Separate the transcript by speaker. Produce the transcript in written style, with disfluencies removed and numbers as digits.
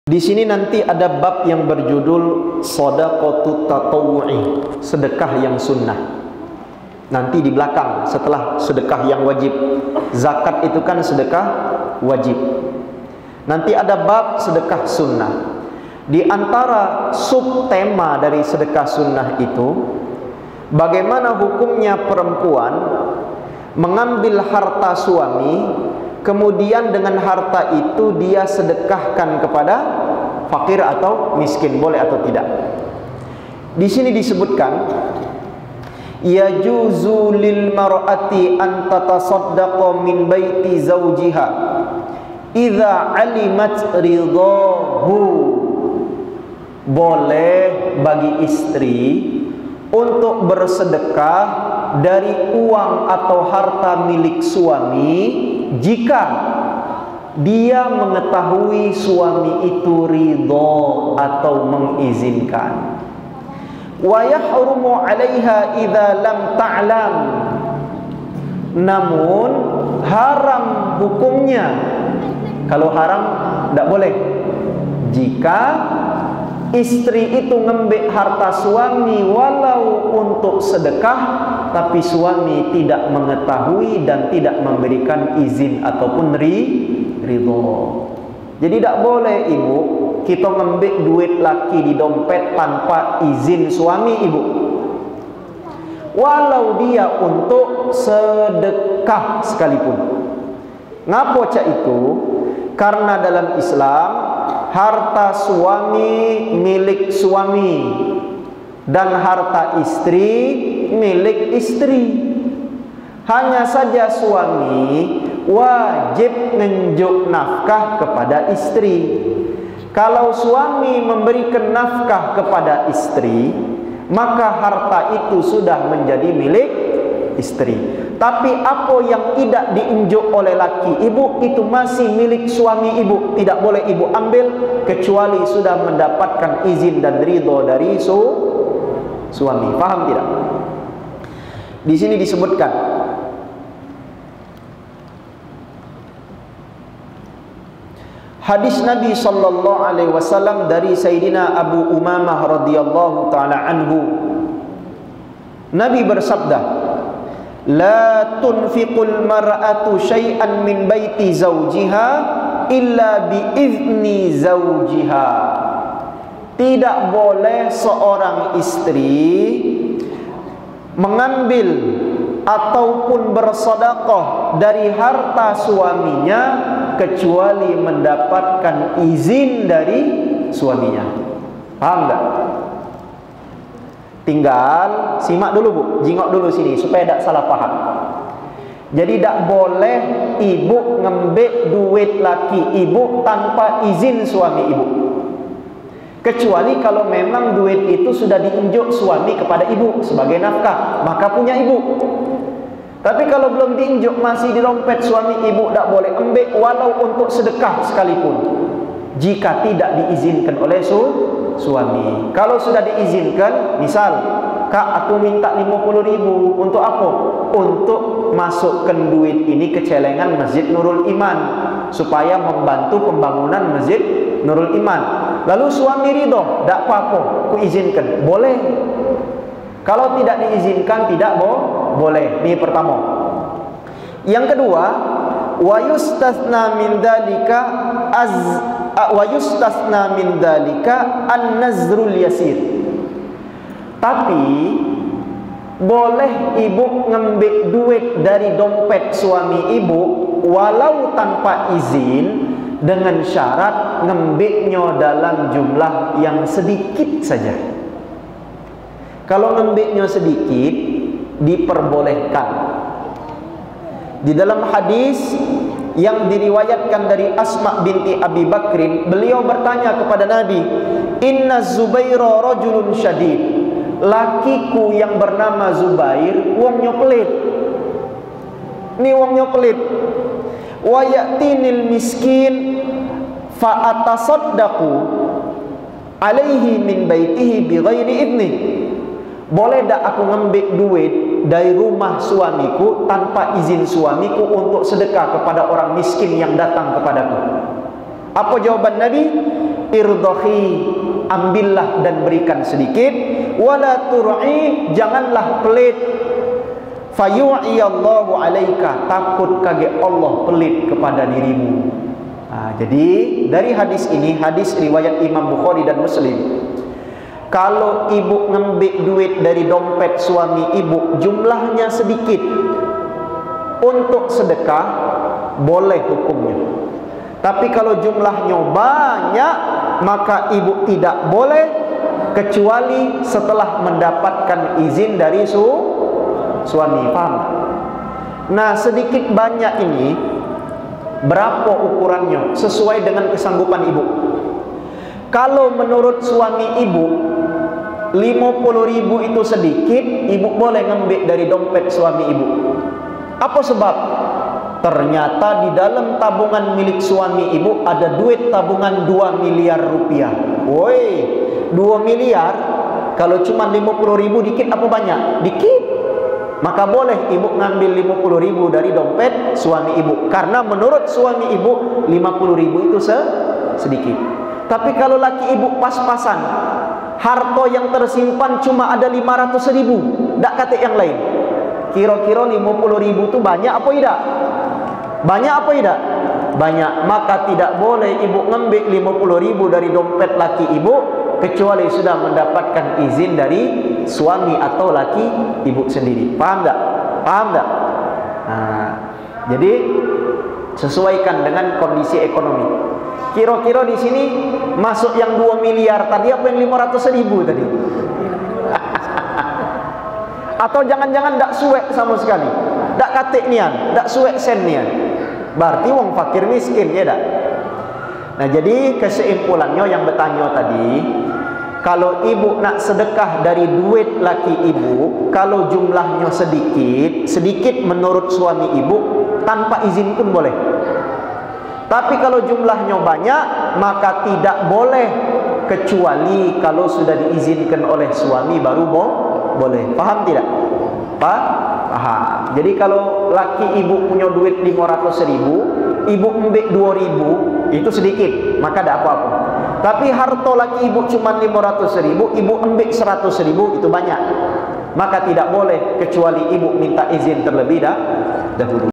Speaker 1: Di sini nanti ada bab yang berjudul shadaqatut tatawwu'i, sedekah yang sunnah. Nanti di belakang setelah sedekah yang wajib. Zakat itu kan sedekah wajib. Nanti ada bab sedekah sunnah. Di antara subtema dari sedekah sunnah itu, bagaimana hukumnya perempuan mengambil harta suami, kemudian dengan harta itu dia sedekahkan kepada fakir atau miskin, boleh atau tidak? Di sini disebutkan, yajuzu lil mar'ati an tatasaddaqa min baiti zawjiha idza alimat ridahu. Boleh bagi istri untuk bersedekah dari uang atau harta milik suami jika dia mengetahui suami itu ridho atau mengizinkan. Wa yahrumu 'alaiha idza lam ta'lam. Namun haram hukumnya, kalau haram tidak boleh, jika istri itu ngambil harta suami walau untuk sedekah, tapi suami tidak mengetahui dan tidak memberikan izin ataupun ridho. Jadi tidak boleh ibu kita ngambil duit laki di dompet tanpa izin suami ibu, walau dia untuk sedekah sekalipun. Ngapa cak itu? Karena dalam Islam harta suami milik suami dan harta istri milik istri. Hanya saja suami wajib menunjuk nafkah kepada istri. Kalau suami memberikan nafkah kepada istri, maka harta itu sudah menjadi milik istri. Tapi apa yang tidak diunjuk oleh laki ibu itu masih milik suami ibu, tidak boleh ibu ambil kecuali sudah mendapatkan izin dan ridho dari suami. Paham tidak? Di sini disebutkan, hadis Nabi sallallahu alaihi wasallam dari Sayyidina Abu Umamah radhiyallahu taala anhu. Nabi bersabda, la tunfiqul mar'atu syai'an min baiti zawjiha illa biizni zawjiha. Tidak boleh seorang istri mengambil ataupun bersedekah dari harta suaminya kecuali mendapatkan izin dari suaminya. Paham enggak? Tinggal simak dulu bu, jingok dulu sini supaya tidak salah paham. Jadi tidak boleh ibu ngambil duit laki ibu tanpa izin suami ibu, kecuali kalau memang duit itu sudah diunjuk suami kepada ibu sebagai nafkah, maka punya ibu. Tapi kalau belum diunjuk, masih di dompet suami ibu, tidak boleh ambil walau untuk sedekah sekalipun, jika tidak diizinkan oleh suami. Kalau sudah diizinkan, misal, kak aku minta 50.000, untuk apa? Untuk masukkan duit ini ke celengan Masjid Nurul Iman, supaya membantu pembangunan Masjid Nurul Iman. Lalu suami ridho, tidak apa-apa, aku izinkan, boleh. Kalau tidak diizinkan, tidak boleh. Ini pertama. Yang kedua, wa yustasna min dzalika an-nazrul yasir. Tapi boleh ibu ngambil duit dari dompet suami ibu walau tanpa izin, dengan syarat ngambilnya dalam jumlah yang sedikit saja. Kalau ngambilnya sedikit diperbolehkan. Di dalam hadis yang diriwayatkan dari Asma binti Abi Bakrin, beliau bertanya kepada Nabi, inna Zubaira rajulun syadid. Lakiku yang bernama Zubair wongnya pelit. Ini wongnya pelit. Wa ya'tinil miskin fa atasaddaqu alaihi min baitihi bighairi idni. Boleh tak aku ngambil duit dari rumah suamiku tanpa izin suamiku untuk sedekah kepada orang miskin yang datang kepadaku? Apa jawaban Nabi? irdahi, ambillah dan berikan sedikit, wala tur'i, janganlah pelit, fayu'iyallahu alaika, takut kage Allah pelit kepada dirimu. Jadi dari hadis ini, hadis riwayat Imam Bukhari dan Muslim, kalau ibu ngambil duit dari dompet suami ibu, jumlahnya sedikit, untuk sedekah boleh hukumnya. Tapi kalau jumlahnya banyak, maka ibu tidak boleh kecuali setelah mendapatkan izin dari suami. Paham? Nah, sedikit banyak ini berapa ukurannya sesuai dengan kesanggupan ibu. Kalau menurut suami ibu 50.000 itu sedikit, ibu boleh ngambil dari dompet suami ibu. Apa sebab? Ternyata di dalam tabungan milik suami ibu ada duit tabungan 2 miliar rupiah. Woi, 2 miliar kalau cuma 50.000 dikit apa banyak? Dikit. Maka boleh ibu ngambil 50.000 dari dompet suami ibu, karena menurut suami ibu 50.000 itu sedikit. Tapi kalau laki ibu pas-pasan, harta yang tersimpan cuma ada 500.000, tak kata yang lain, kira-kira 50.000 itu banyak apa tidak? Banyak apa tidak? Banyak. Maka tidak boleh ibu ngambil 50.000 dari dompet laki ibu kecuali sudah mendapatkan izin dari suami atau laki ibu sendiri. Paham tak? Paham tak? Jadi sesuaikan dengan kondisi ekonomi. Kira-kira di sini masuk yang 2 miliar tadi apa yang 500.000 tadi? Atau jangan-jangan tak suek sama sekali, tak katik nian, tak suek sen nian. Berarti wong fakir miskin, ya tak? Nah, jadi kesimpulannya yang bertanya tadi, kalau ibu nak sedekah dari duit laki ibu, kalau jumlahnya sedikit menurut suami ibu, tanpa izin pun boleh. Tapi kalau jumlahnya banyak, maka tidak boleh kecuali kalau sudah diizinkan oleh suami baru boleh. Paham tidak? Paham. Jadi kalau laki ibu punya duit 500.000, ibu ambil 2.000, itu sedikit, maka tidak apa-apa. Tapi harta laki ibu cuma 500.000, ibu ambil 100.000, itu banyak. Maka tidak boleh kecuali ibu minta izin terlebih dahulu.